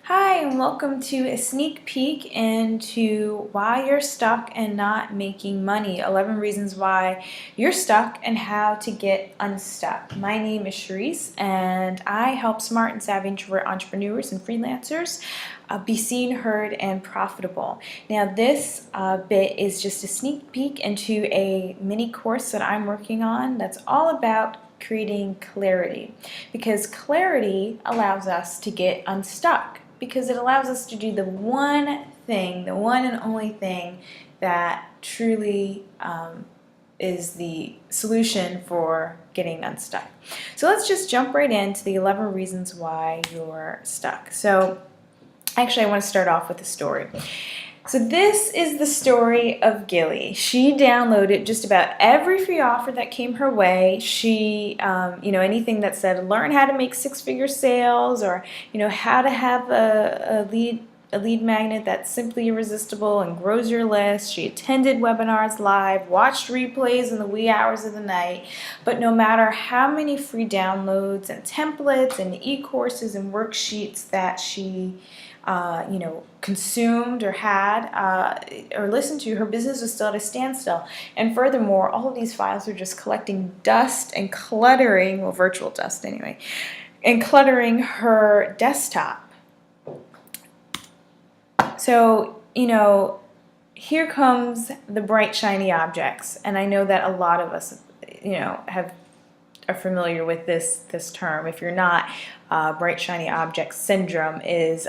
Hi, and welcome to a sneak peek into why you're stuck and not making money. 11 reasons why you're stuck and how to get unstuck. My name is Charisse, and I help smart and savvy introvert entrepreneurs and freelancers be seen, heard, and profitable. Now, this bit is just a sneak peek into a mini course that I'm working on that's all about creating clarity, because clarity allows us to get unstuck, because it allows us to do the one thing, the one and only thing that truly is the solution for getting unstuck. So let's just jump right into the 11 reasons why you're stuck. So actually I want to start off with a story. So this is the story of Gilly. She downloaded just about every free offer that came her way. She, anything that said learn how to make six-figure sales, or how to have a lead magnet that's simply irresistible and grows your list. She attended webinars live, watched replays in the wee hours of the night. But no matter how many free downloads and templates and e-courses and worksheets that she consumed or had or listened to, her business was still at a standstill. And furthermore, all of these files were just collecting dust and cluttering, well, virtual dust anyway, and cluttering her desktop. So, here comes the bright, shiny objects. And I know that a lot of us, are familiar with this term. If you're not, bright, shiny object syndrome is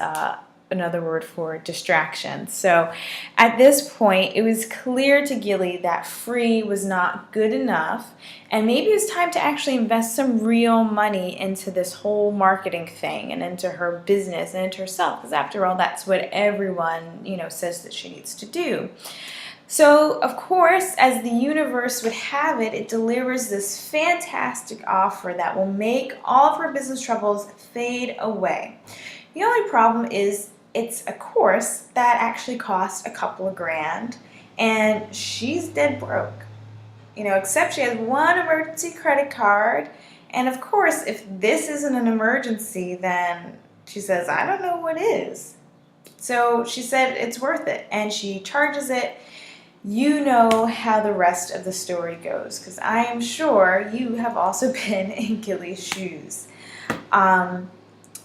another word for distraction. So at this point, it was clear to Gilly that free was not good enough, and maybe it was time to actually invest some real money into this whole marketing thing and into her business and into herself, because after all, that's what everyone, says that she needs to do. So, of course, as the universe would have it, it delivers this fantastic offer that will make all of her business troubles fade away. The only problem is it's a course that actually costs a couple of grand, and she's dead broke. Except she has one emergency credit card, and of course, if this isn't an emergency, then she says, I don't know what is. So she said it's worth it, and she charges it. You know how the rest of the story goes, because I am sure you have also been in Gilly's shoes.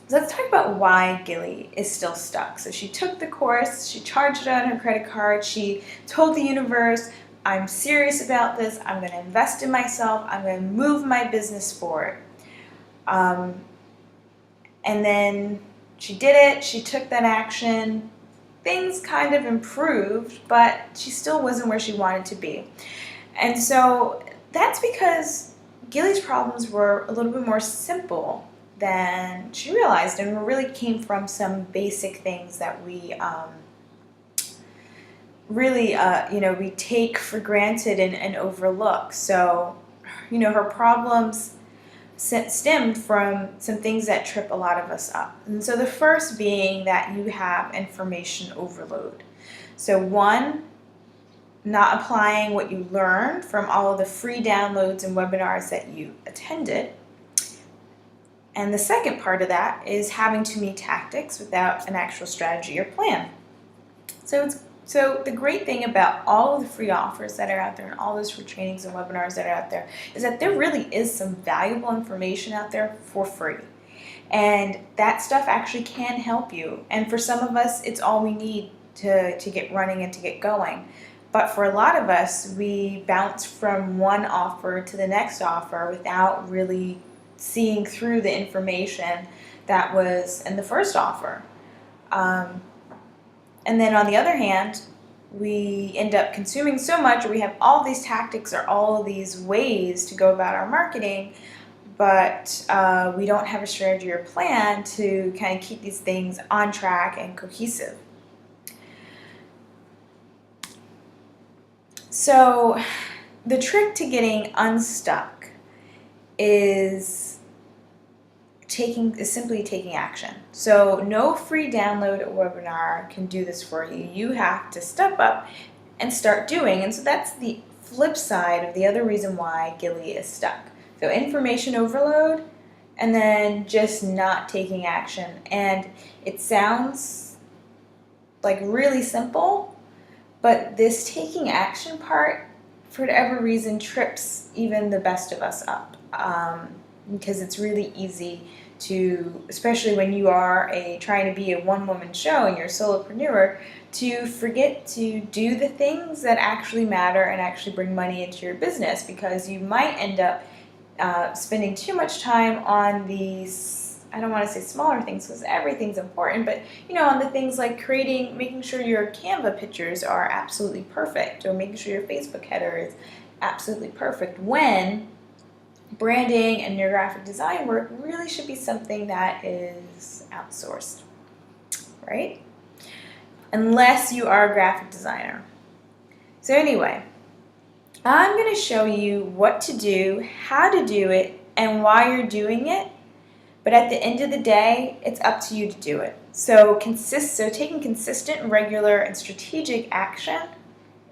So let's talk about why Gilly is still stuck. So she took the course, she charged it on her credit card, she told the universe, I'm serious about this, I'm going to invest in myself, I'm going to move my business forward. And then she did it, she took that action, things kind of improved, but she still wasn't where she wanted to be. And so that's because Gilly's problems were a little bit more simple than she realized, and really came from some basic things that we we take for granted and overlook. So, her problems stemmed from some things that trip a lot of us up. And so the first being that you have information overload. So one, not applying what you learned from all of the free downloads and webinars that you attended. And the second part of that is having too many tactics without an actual strategy or plan. So the great thing about all of the free offers that are out there and all those free trainings and webinars that are out there is that there really is some valuable information out there for free. And that stuff actually can help you. And for some of us, it's all we need to get running and to get going. But for a lot of us, we bounce from one offer to the next offer without really seeing through the information that was in the first offer. And then on the other hand, we end up consuming so much, or we have all these tactics or all of these ways to go about our marketing, but we don't have a strategy or plan to kind of keep these things on track and cohesive. So the trick to getting unstuck is simply taking action. So no free download or webinar can do this for you. You have to step up and start doing. And so that's the flip side of the other reason why Gilly is stuck. So information overload, and then just not taking action. And it sounds like really simple, but this taking action part, for whatever reason, trips even the best of us up, because it's really easy to, especially when you are trying to be a one-woman show and you're a solopreneur, to forget to do the things that actually matter and actually bring money into your business, because you might end up spending too much time on these, I don't want to say smaller things because everything's important, but on the things like making sure your Canva pictures are absolutely perfect, or making sure your Facebook header is absolutely perfect, when branding and your graphic design work really should be something that is outsourced, right? Unless you are a graphic designer. So anyway, I'm going to show you what to do, how to do it, and why you're doing it. But at the end of the day, it's up to you to do it. So taking consistent, regular, and strategic action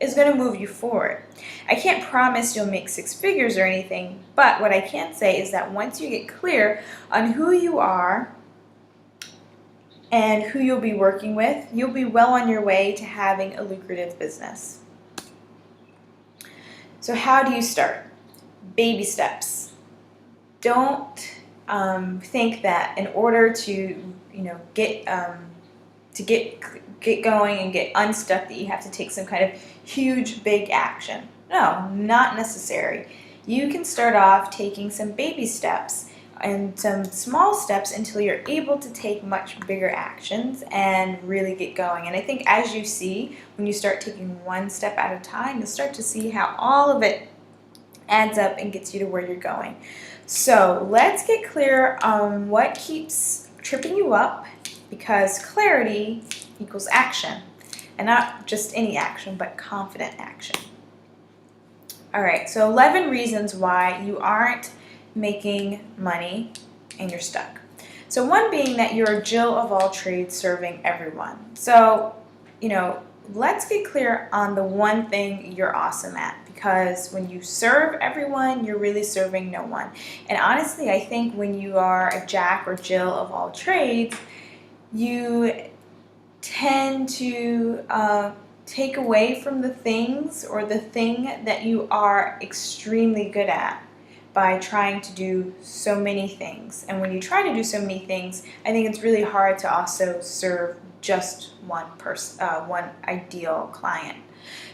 is going to move you forward. I can't promise you'll make 6 figures or anything, but what I can say is that once you get clear on who you are and who you'll be working with, you'll be well on your way to having a lucrative business. So how do you start? Baby steps. Don't think that in order to get going and get unstuck, that you have to take some kind of huge big action. No, not necessary. You can start off taking some baby steps and some small steps until you're able to take much bigger actions and really get going. And I think as you see, when you start taking one step at a time, you'll start to see how all of it adds up and gets you to where you're going. So let's get clear on what keeps tripping you up, because clarity equals action. And not just any action, but confident action. All right, so 11 reasons why you aren't making money and you're stuck. So one being that you're a Jill of all trades serving everyone. So, let's get clear on the one thing you're awesome at, because when you serve everyone, you're really serving no one. And honestly, I think when you are a Jack or Jill of all trades, you tend to take away from the things or the thing that you are extremely good at by trying to do so many things. And when you try to do so many things, I think it's really hard to also serve just one person, one ideal client.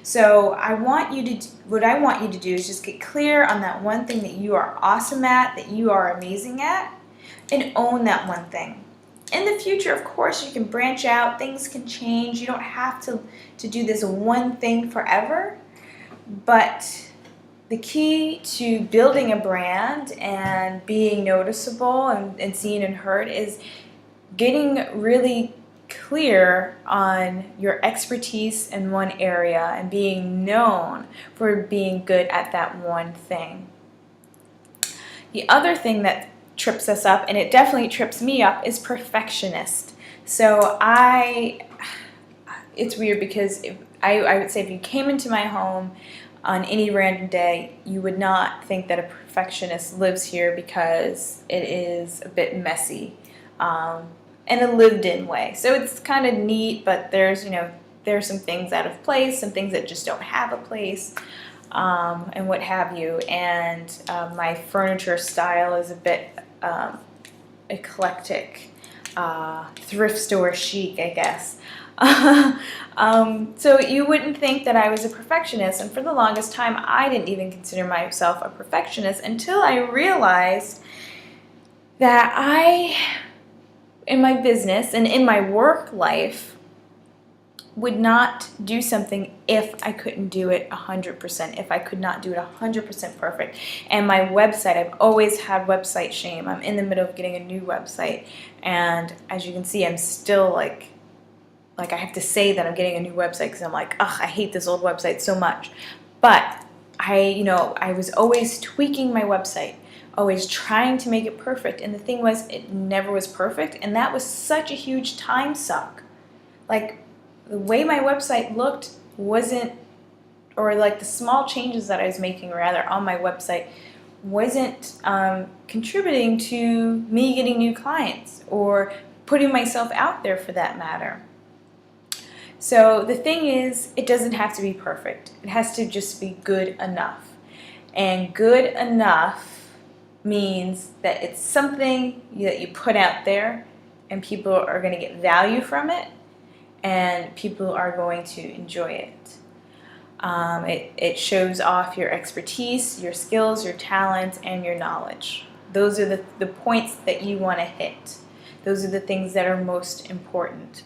So what I want you to do is just get clear on that one thing that you are awesome at, that you are amazing at, and own that one thing. In the future, of course, you can branch out, things can change, you don't have to do this one thing forever, but the key to building a brand and being noticeable and seen and heard is getting really clear on your expertise in one area and being known for being good at that one thing. The other thing that trips us up, and it definitely trips me up, is perfectionist. So it's weird because I would say if you came into my home on any random day, you would not think that a perfectionist lives here, because it is a bit messy in a lived-in way. So it's kind of neat, but there's some things out of place, some things that just don't have a place, and what have you. And my furniture style is a bit eclectic, thrift store chic, I guess. So you wouldn't think that I was a perfectionist, and for the longest time I didn't even consider myself a perfectionist until I realized that in my business and in my work life, would not do something if I couldn't do it 100%, if I could not do it 100% perfect. And my website, I've always had website shame. I'm in the middle of getting a new website, and as you can see, I'm still like I have to say that I'm getting a new website because I'm like, ugh, I hate this old website so much. But I was always tweaking my website, always trying to make it perfect, and the thing was, it never was perfect, and that was such a huge time suck. Like, the way my website looked wasn't, or like the small changes that I was making rather on my website wasn't contributing to me getting new clients or putting myself out there for that matter. So the thing is, it doesn't have to be perfect. It has to just be good enough. And good enough means that it's something that you put out there and people are going to get value from it and people are going to enjoy it. It shows off your expertise, your skills, your talents, and your knowledge. Those are the points that you want to hit. Those are the things that are most important.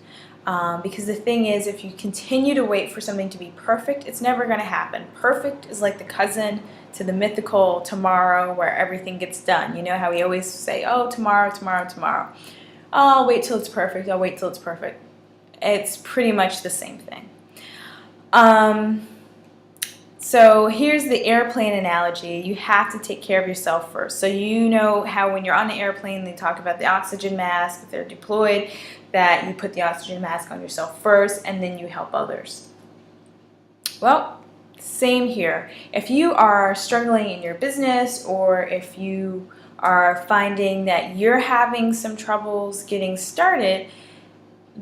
Because the thing is, if you continue to wait for something to be perfect, it's never going to happen. Perfect is like the cousin to the mythical tomorrow where everything gets done. You know how we always say, oh, tomorrow, tomorrow, tomorrow. Oh, I'll wait till it's perfect. I'll wait till it's perfect. It's pretty much the same thing. So here's the airplane analogy. You have to take care of yourself first. So you know how when you're on the airplane, they talk about the oxygen mask, if they're deployed, that you put the oxygen mask on yourself first and then you help others. Well, same here. If you are struggling in your business or if you are finding that you're having some troubles getting started,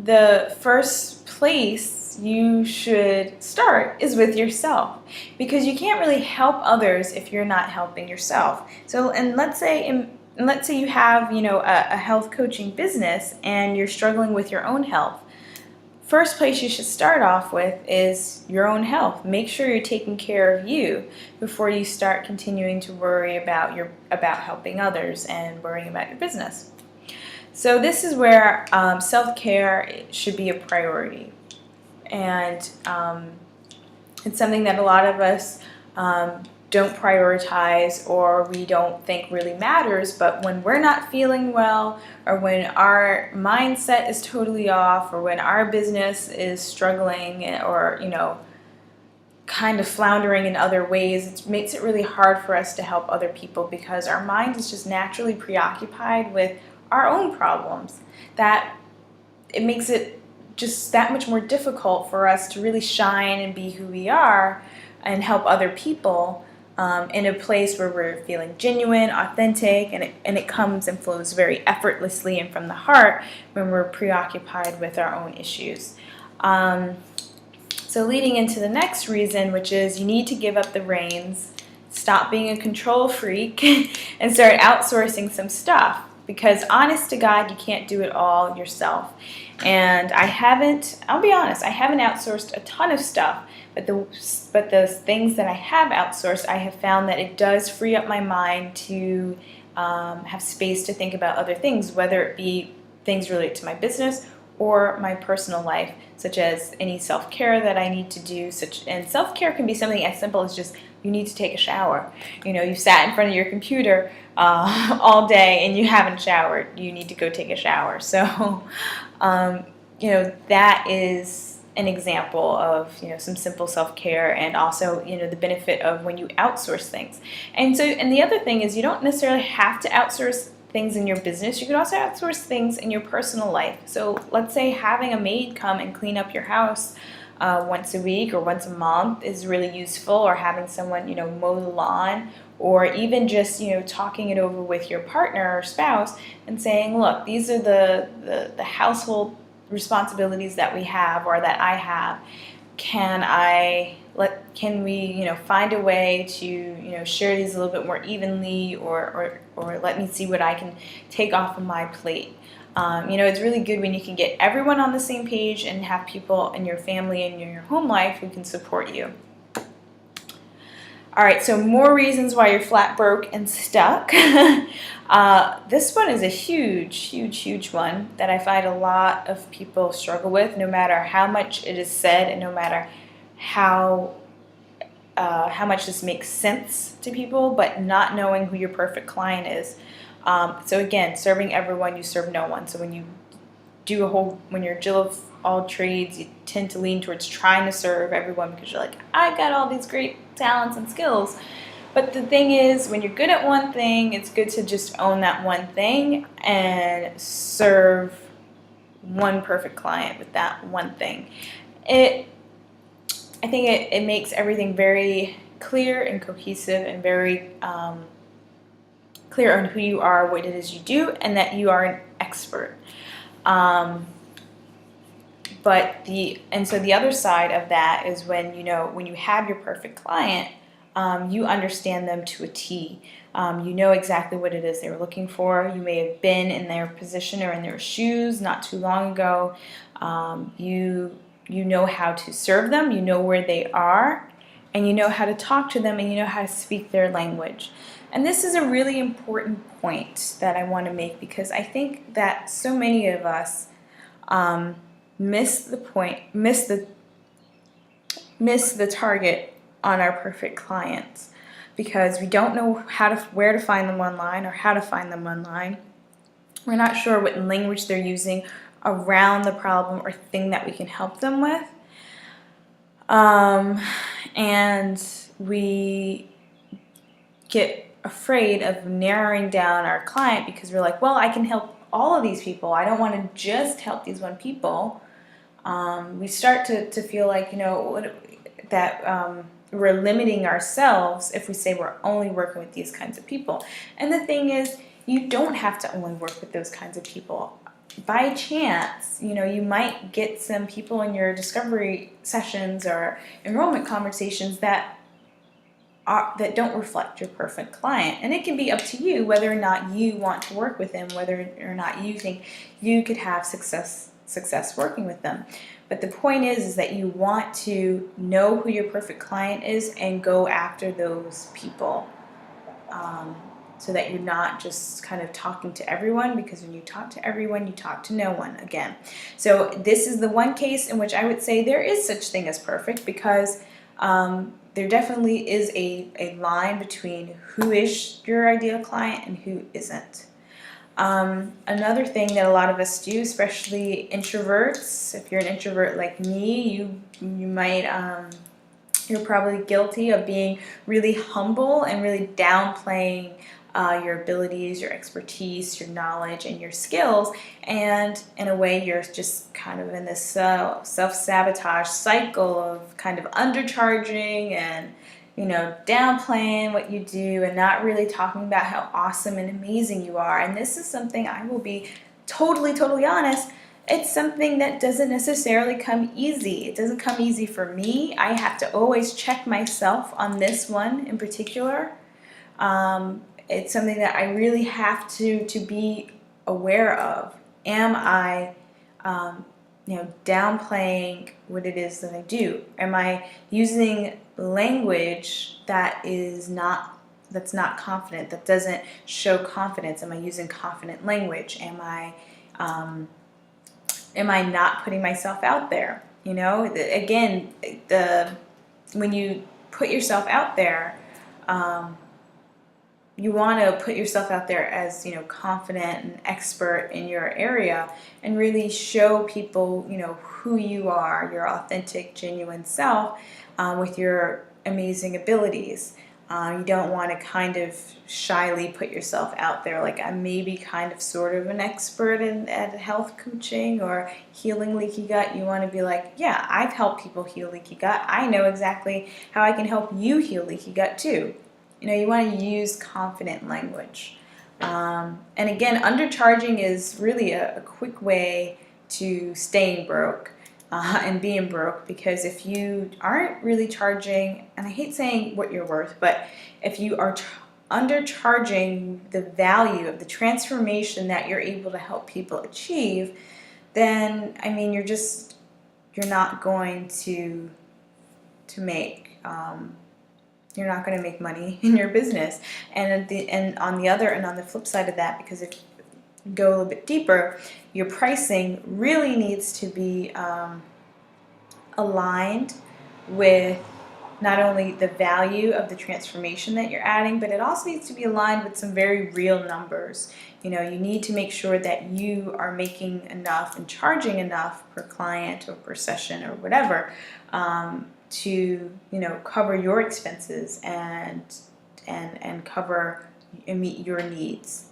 the first place you should start is with yourself, because you can't really help others if you're not helping yourself. So, and let's say you have, a health coaching business and you're struggling with your own health. First place you should start off with is your own health. Make sure you're taking care of you before you start continuing to worry about helping others and worrying about your business. So this is where self-care should be a priority. And it's something that a lot of us don't prioritize or we don't think really matters. But when we're not feeling well, or when our mindset is totally off, or when our business is struggling, or kind of floundering in other ways, it makes it really hard for us to help other people because our mind is just naturally preoccupied with our own problems. That it makes it just that much more difficult for us to really shine and be who we are and help other people in a place where we're feeling genuine, authentic, and it comes and flows very effortlessly and from the heart when we're preoccupied with our own issues. So leading into the next reason, which is you need to give up the reins, stop being a control freak, and start outsourcing some stuff. Because honest to God, you can't do it all yourself. And I'll be honest, I haven't outsourced a ton of stuff, but the things that I have outsourced, I have found that it does free up my mind to have space to think about other things, whether it be things related to my business or my personal life, such as any self-care that I need to do. And self-care can be something as simple as just you need to take a shower. You sat in front of your computer all day and you haven't showered. You need to go take a shower. So, that is an example of, some simple self-care, and also, the benefit of when you outsource things. And the other thing is you don't necessarily have to outsource things in your business. You could also outsource things in your personal life. So let's say having a maid come and clean up your house once a week or once a month is really useful, or having someone, mow the lawn, or even just, talking it over with your partner or spouse and saying, look, these are the household responsibilities that we have or that I have. Can we find a way to share these a little bit more evenly, or let me see what I can take off of my plate. It's really good when you can get everyone on the same page and have people in your family and in your home life who can support you. All right, so more reasons why you're flat broke and stuck. This one is a huge one that I find a lot of people struggle with, no matter how much it is said and no matter how much this makes sense to people, but not knowing who your perfect client is. So again, serving everyone, you serve no one. So when you're a Jill of all trades, you tend to lean towards trying to serve everyone because you're like, I got all these great talents and skills. But the thing is, when you're good at one thing, it's good to just own that one thing and serve one perfect client with that one thing. I think it makes everything very clear and cohesive and very clear on who you are, what it is you do, and that you are an expert. So the other side of that is when you have your perfect client, you understand them to a T. You know exactly what it is they were looking for. You may have been in their position or in their shoes not too long ago. You know how to serve them. You know where they are, and you know how to talk to them, and you know how to speak their language. And this is a really important point that I want to make, because I think that so many of us miss the target on our perfect clients, because we don't know where to find them online or how to find them online. We're not sure what language they're using around the problem or thing that we can help them with. And we get afraid of narrowing down our client because we're like, well, I can help all of these people. I don't want to just help these one people. We start to feel like, that we're limiting ourselves if we say we're only working with these kinds of people. And the thing is, you don't have to only work with those kinds of people. By chance, you might get some people in your discovery sessions or enrollment conversations that don't reflect your perfect client. And it can be up to you whether or not you want to work with them, whether or not you think you could have success working with them. But the point is that you want to know who your perfect client is and go after those people, so that you're not just kind of talking to everyone, because when you talk to everyone, you talk to no one again. So this is the one case in which I would say there is such thing as perfect, because there definitely is a line between who is your ideal client and who isn't. Another thing that a lot of us do, especially introverts, if you're an introvert like me, you might you're probably guilty of being really humble and really downplaying your abilities, your expertise, your knowledge, and your skills. And in a way, you're just kind of in this self-sabotage cycle of kind of undercharging and downplaying what you do and not really talking about how awesome and amazing you are. And this is something, I will be totally honest, it's something that doesn't necessarily come easy. It doesn't come easy for me. I have to always check myself on this one in particular. It's something that I really have to be aware of. Am I downplaying what it is that I do? Am I using language that's not confident, that doesn't show confidence? Am I using confident language? Am I not putting myself out there? Again, when you put yourself out there, you want to put yourself out there as confident and expert in your area, and really show people who you are, your authentic, genuine self, with your amazing abilities. You don't want to kind of shyly put yourself out there like, I'm maybe kind of sort of an expert at health coaching or healing leaky gut. You want to be like, yeah, I've helped people heal leaky gut. I know exactly how I can help you heal leaky gut too. You want to use confident language. And again, undercharging is really a quick way to staying broke and being broke, because if you aren't really charging, and I hate saying what you're worth, but if you are undercharging the value of the transformation that you're able to help people achieve, then you're not going to make you're not going to make money in your business. And on the flip side of that, because if you go a little bit deeper, your pricing really needs to be aligned with not only the value of the transformation that you're adding, but it also needs to be aligned with some very real numbers. You need to make sure that you are making enough and charging enough per client or per session or whatever, to cover your expenses and cover and meet your needs.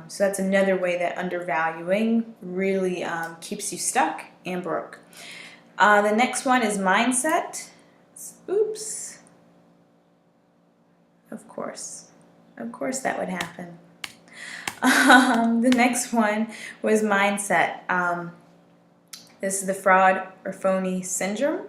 So that's another way that undervaluing really keeps you stuck and broke. The next one is mindset. Oops. Of course. Of course that would happen. The next one was mindset. This is the fraud or phony syndrome.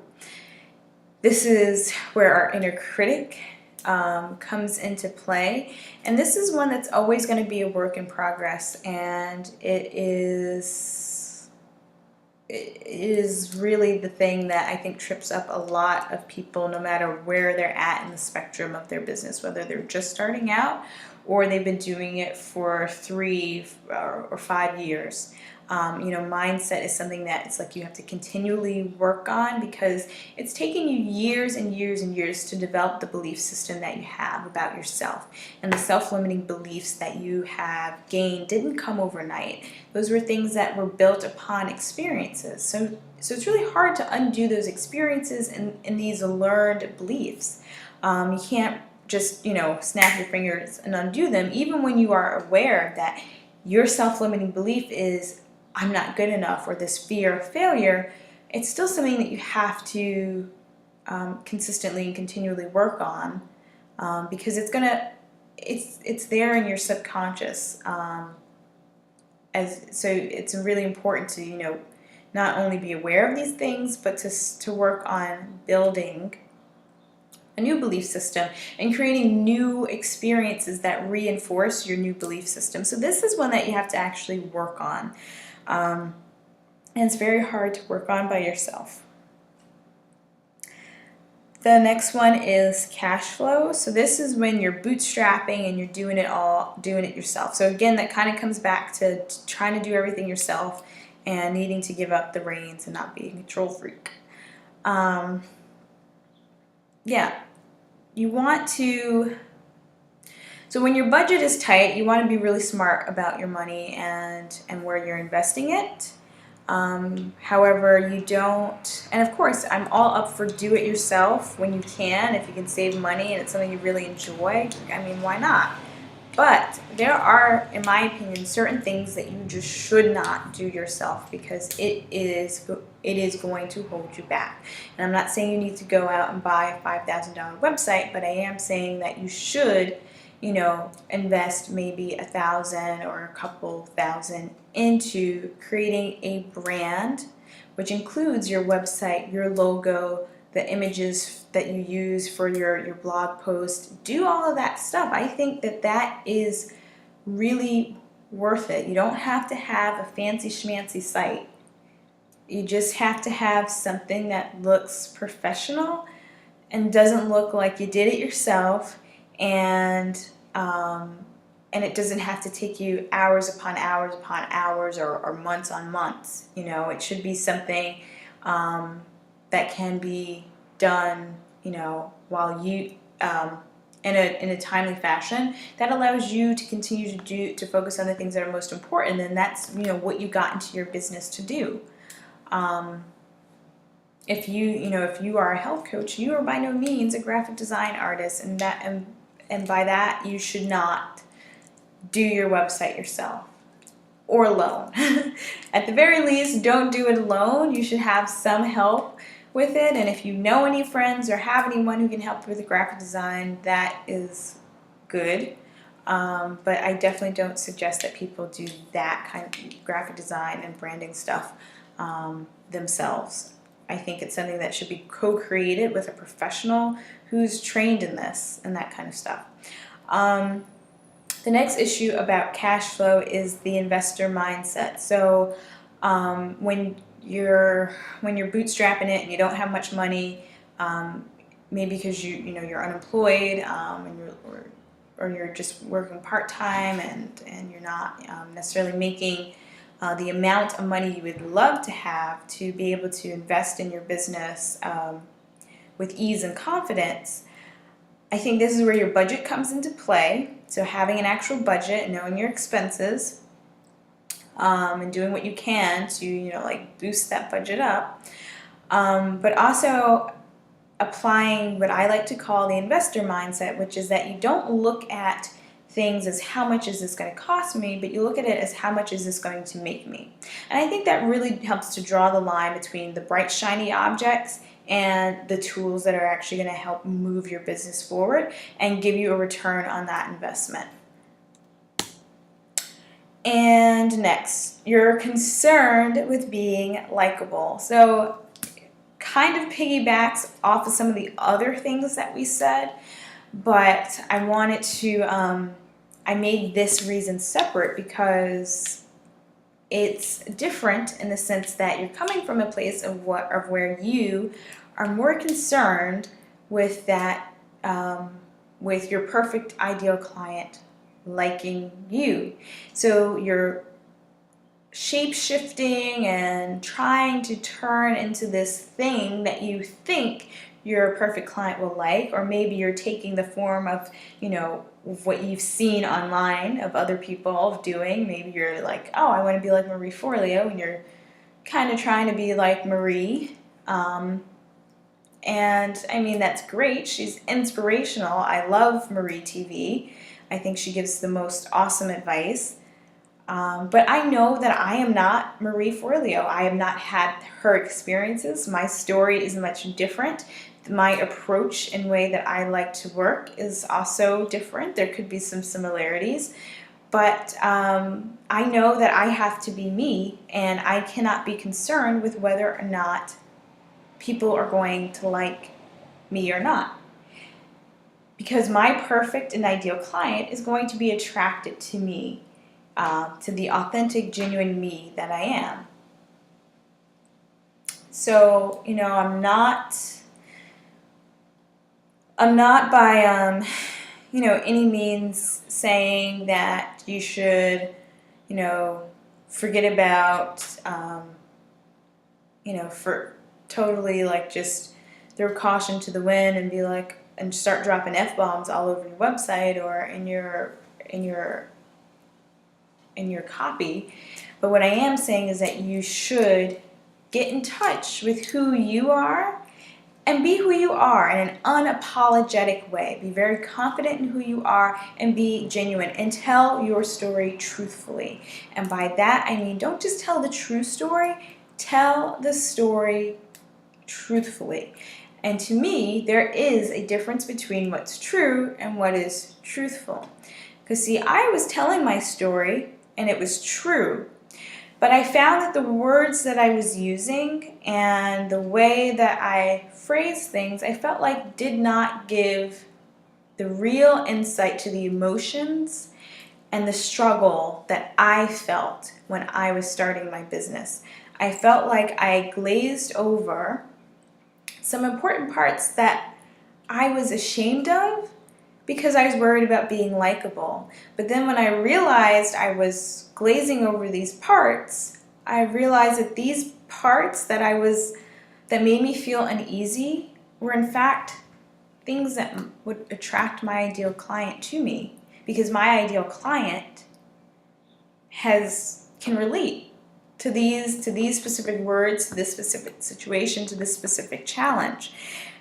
This is where our inner critic comes into play. And this is one that's always going to be a work in progress. And it is really the thing that I think trips up a lot of people, no matter where they're at in the spectrum of their business, whether they're just starting out or they've been doing it for 3 or 5 years. Mindset is something that it's like you have to continually work on, because it's taking you years and years and years to develop the belief system that you have about yourself. And the self-limiting beliefs that you have gained didn't come overnight. Those were things that were built upon experiences. So it's really hard to undo those experiences and these learned beliefs. You can't just, snap your fingers and undo them, even when you are aware that your self-limiting belief is, I'm not good enough, or this fear of failure. It's still something that you have to consistently and continually work on, because it's there in your subconscious. So it's really important to not only be aware of these things, but to work on building a new belief system and creating new experiences that reinforce your new belief system. So this is one that you have to actually work on. And it's very hard to work on by yourself. The next one is cash flow. So this is when you're bootstrapping and you're doing it yourself. So again, that kind of comes back to trying to do everything yourself and needing to give up the reins and not be a control freak. You want to, so when your budget is tight, you want to be really smart about your money and where you're investing it. However, you don't, and of course, I'm all up for do it yourself when you can, if you can save money and it's something you really enjoy. I mean, why not? But there are, in my opinion, certain things that you just should not do yourself, because it is going to hold you back. And I'm not saying you need to go out and buy a $5,000 website, but I am saying that you should, invest maybe $1,000 or a couple thousand into creating a brand, which includes your website, your logo, the images that you use for your blog post. Do all of that stuff. I think that is really worth it. You don't have to have a fancy schmancy site. You just have to have something that looks professional and doesn't look like you did it yourself, and it doesn't have to take you hours upon hours upon hours or months on months. It should be something that can be done, while you in a timely fashion that allows you to continue to focus on the things that are most important, and that's what you got into your business to do. If you are a health coach, you are by no means a graphic design artist, and by that you should not do your website yourself or alone. At the very least, don't do it alone. You should have some help with it, and if you know any friends or have anyone who can help with the graphic design, that is good. But I definitely don't suggest that people do that kind of graphic design and branding stuff themselves. I think it's something that should be co-created with a professional who's trained in this and that kind of stuff. The next issue about cash flow is the investor mindset. So when you're bootstrapping it and you don't have much money, maybe because you're unemployed, or you're just working part-time and you're not necessarily making the amount of money you would love to have to be able to invest in your business with ease and confidence. I think this is where your budget comes into play. So having an actual budget, knowing your expenses, and doing what you can to boost that budget up, but also applying what I like to call the investor mindset, which is that you don't look at things as how much is this going to cost me, but you look at it as how much is this going to make me. And I think that really helps to draw the line between the bright shiny objects and the tools that are actually going to help move your business forward and give you a return on that investment. And next, you're concerned with being likable. So kind of piggybacks off of some of the other things that we said, but I wanted to, I made this reason separate because it's different in the sense that you're coming from a place of where you are more concerned with that, with your perfect ideal client liking you. So you're shape-shifting and trying to turn into this thing that you think your perfect client will like, or maybe you're taking the form of, what you've seen online of other people doing. Maybe you're like, oh, I want to be like Marie Forleo, and you're kind of trying to be like Marie. And I mean, that's great. She's inspirational. I love Marie TV. I think she gives the most awesome advice. But I know that I am not Marie Forleo. I have not had her experiences. My story is much different. My approach and way that I like to work is also different. There could be some similarities. But I know that I have to be me, and I cannot be concerned with whether or not people are going to like me or not. Because my perfect and ideal client is going to be attracted to me, to the authentic, genuine me that I am. So, I'm not by, any means saying that you should, forget about, for totally just throw caution to the wind and be like, and start dropping F-bombs all over your website or in your copy. But what I am saying is that you should get in touch with who you are and be who you are in an unapologetic way. Be very confident in who you are and be genuine and tell your story truthfully. And by that, I mean, don't just tell the true story, tell the story truthfully. And to me, there is a difference between what's true and what is truthful. Because see, I was telling my story and it was true, but I found that the words that I was using and the way that I phrased things, I felt like did not give the real insight to the emotions and the struggle that I felt when I was starting my business. I felt like I glazed over some important parts that I was ashamed of because I was worried about being likable. But then when I realized I was glazing over these parts, I realized that these parts that made me feel uneasy were in fact things that would attract my ideal client to me, because my ideal client can relate to these specific words, to this specific situation, to this specific challenge.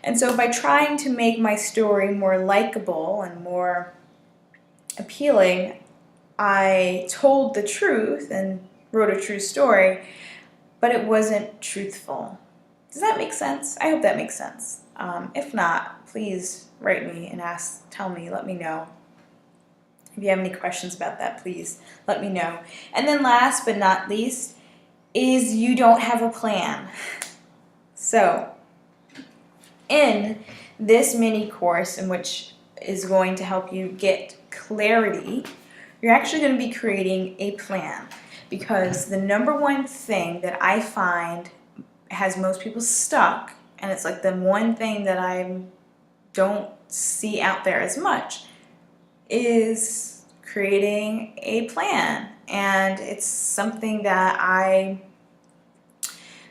And so by trying to make my story more likable and more appealing, I told the truth and wrote a true story, but it wasn't truthful. Does that make sense? I hope that makes sense. If not, please write me and tell me, let me know. If you have any questions about that, please let me know. And then last but not least is you don't have a plan. So in this mini course, in which is going to help you get clarity, you're actually going to be creating a plan, because the number one thing that I find has most people stuck, and it's like the one thing that I don't see out there as much, is creating a plan. And it's something that I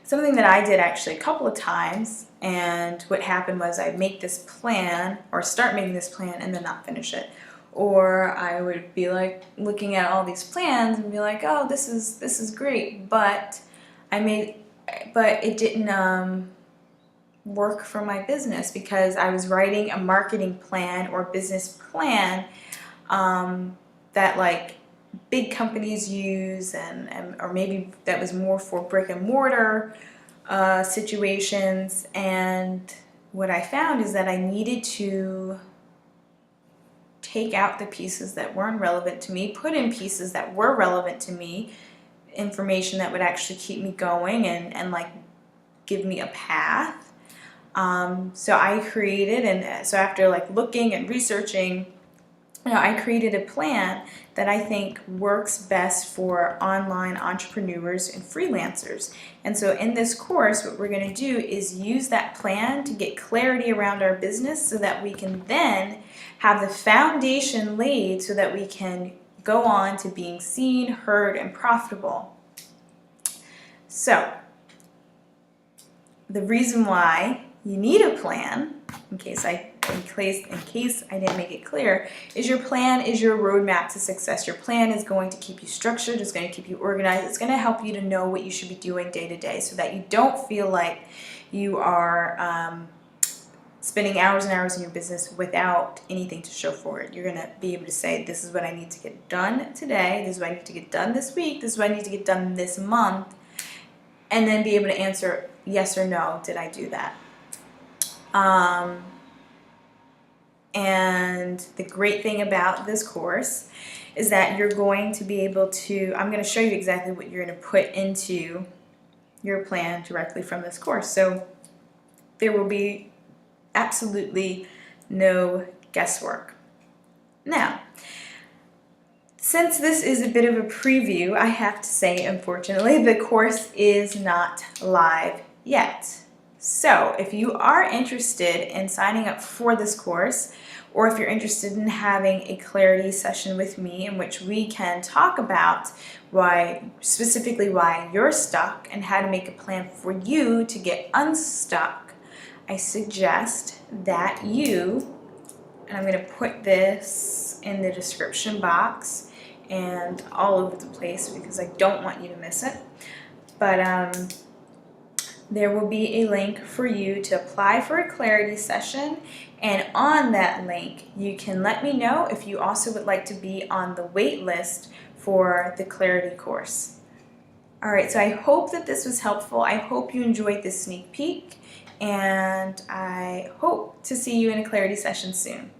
did actually a couple of times. And what happened was I'd make this plan, or start making this plan, and then not finish it. Or I would be like looking at all these plans and be like, oh, this is great, but it didn't work for my business, because I was writing a marketing plan or business plan that like big companies use, or maybe that was more for brick and mortar situations, and what I found is that I needed to take out the pieces that weren't relevant to me, put in pieces that were relevant to me, information that would actually keep me going and like give me a path. So I created, and so after like looking and researching, I created a plan that I think works best for online entrepreneurs and freelancers. And so in this course, what we're going to do is use that plan to get clarity around our business so that we can then have the foundation laid so that we can go on to being seen, heard, and profitable. So the reason why you need a plan, in case I didn't make it clear, is your plan is your roadmap to success. Your plan is going to keep you structured, it's going to keep you organized, it's going to help you to know what you should be doing day to day so that you don't feel like you are spending hours and hours in your business without anything to show for it. You're going to be able to say, this is what I need to get done today, this is what I need to get done this week, this is what I need to get done this month, and then be able to answer yes or no, did I do that? And the great thing about this course is that you're going to be able to, I'm going to show you exactly what you're going to put into your plan directly from this course. So there will be absolutely no guesswork. Now, since this is a bit of a preview, I have to say, unfortunately, the course is not live yet. So if you are interested in signing up for this course, or if you're interested in having a clarity session with me in which we can talk about specifically why you're stuck and how to make a plan for you to get unstuck, I suggest that you, and I'm going to put this in the description box and all over the place because I don't want you to miss it, but there will be a link for you to apply for a clarity session, and on that link you can let me know if you also would like to be on the wait list for the clarity course. Alright, so I hope that this was helpful. I hope you enjoyed this sneak peek, and I hope to see you in a clarity session soon.